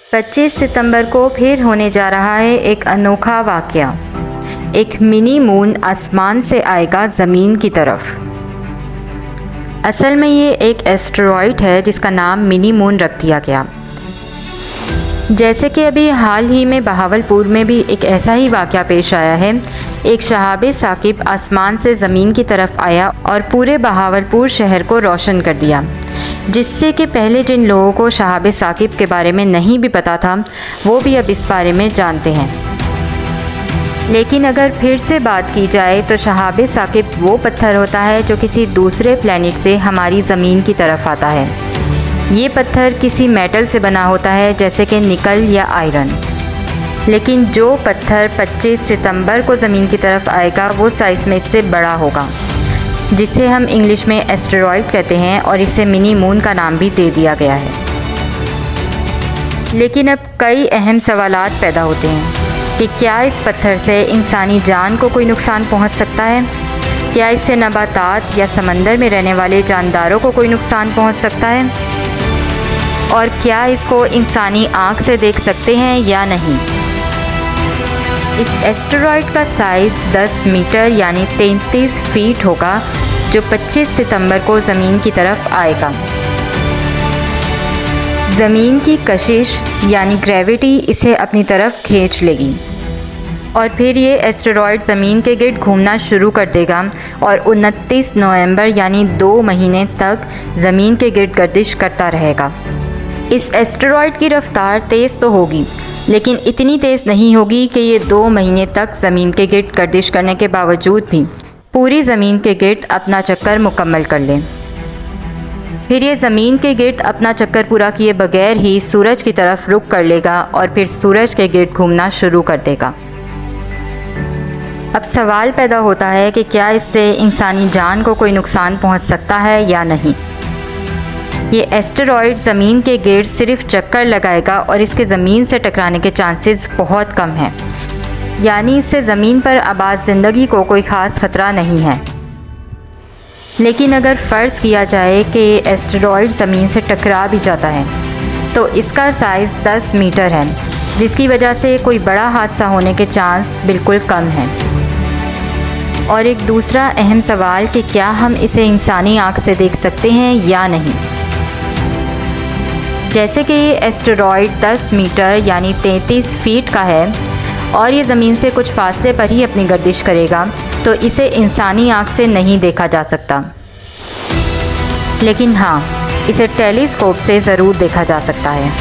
25 सितंबर को फिर होने जा रहा है एक अनोखा वाक़या। एक मिनी मून आसमान से आएगा ज़मीन की तरफ। असल में ये एक एस्टेरॉयड है जिसका नाम मिनी मून रख दिया गया। जैसे कि अभी हाल ही में बहावलपुर में भी एक ऐसा ही वाक़या पेश आया है। एक शहाबे साकिब आसमान से ज़मीन की तरफ आया और पूरे बहावलपुर शहर को रोशन कर दिया, जिससे कि पहले जिन लोगों को शहाबे साकिब के बारे में नहीं भी पता था वो भी अब इस बारे में जानते हैं। लेकिन अगर फिर से बात की जाए तो शहाबे साकिब वो पत्थर होता है जो किसी दूसरे प्लैनेट से हमारी ज़मीन की तरफ आता है। ये पत्थर किसी मेटल से बना होता है, जैसे कि निकल या आयरन। लेकिन जो पत्थर 25 सितंबर को ज़मीन की तरफ आएगा वो साइज़ में इससे बड़ा होगा, जिसे हम इंग्लिश में एस्टेरॉयड कहते हैं और इसे मिनी मून का नाम भी दे दिया गया है। लेकिन अब कई अहम सवालात पैदा होते हैं कि क्या इस पत्थर से इंसानी जान को कोई नुकसान पहुंच सकता है? क्या इससे नबातात या समंदर में रहने वाले जानदारों को कोई नुकसान पहुंच सकता है? और क्या इसको इंसानी आँख से देख सकते हैं या नहीं? इस एस्टेरॉयड का साइज़ 10 मीटर यानी 33 फीट होगा, जो 25 सितंबर को ज़मीन की तरफ आएगा। ज़मीन की कशिश यानी ग्रेविटी इसे अपनी तरफ खींच लेगी और फिर ये एस्टेरॉयड ज़मीन के गिर्द घूमना शुरू कर देगा और 29 नवंबर यानी 2 महीने तक ज़मीन के गिर्द गर्दिश करता रहेगा। इस एस्टेरॉयड की रफ़्तार तेज़ तो होगी, लेकिन इतनी तेज़ नहीं होगी कि ये 2 महीने तक ज़मीन के गिर्द गर्दिश करने के बावजूद भी पूरी ज़मीन के गिर्द अपना चक्कर मुकम्मल कर ले। फिर ये ज़मीन के गिर्द अपना चक्कर पूरा किए बगैर ही सूरज की तरफ रुख कर लेगा और फिर सूरज के गिर्द घूमना शुरू कर देगा। अब सवाल पैदा होता है कि क्या इससे इंसानी जान को कोई नुकसान पहुंच सकता है या नहीं। ये एस्टेरॉयड ज़मीन के गिर्द सिर्फ चक्कर लगाएगा और इसके ज़मीन से टकराने के चांसेस बहुत कम हैं, यानी इससे ज़मीन पर आबाद ज़िंदगी को कोई ख़ास ख़तरा नहीं है। लेकिन अगर फ़र्ज़ किया जाए कि ये एस्टेरॉयड ज़मीन से टकरा भी जाता है तो इसका साइज़ 10 मीटर है, जिसकी वजह से कोई बड़ा हादसा होने के चांस बिल्कुल कम हैं। और एक दूसरा अहम सवाल कि क्या हम इसे इंसानी आँख से देख सकते हैं या नहीं। जैसे कि ये एस्टेरॉयड 10 मीटर यानी 33 फीट का है और ये ज़मीन से कुछ फासले पर ही अपनी गर्दिश करेगा, तो इसे इंसानी आँख से नहीं देखा जा सकता। लेकिन हाँ, इसे टेलीस्कोप से ज़रूर देखा जा सकता है।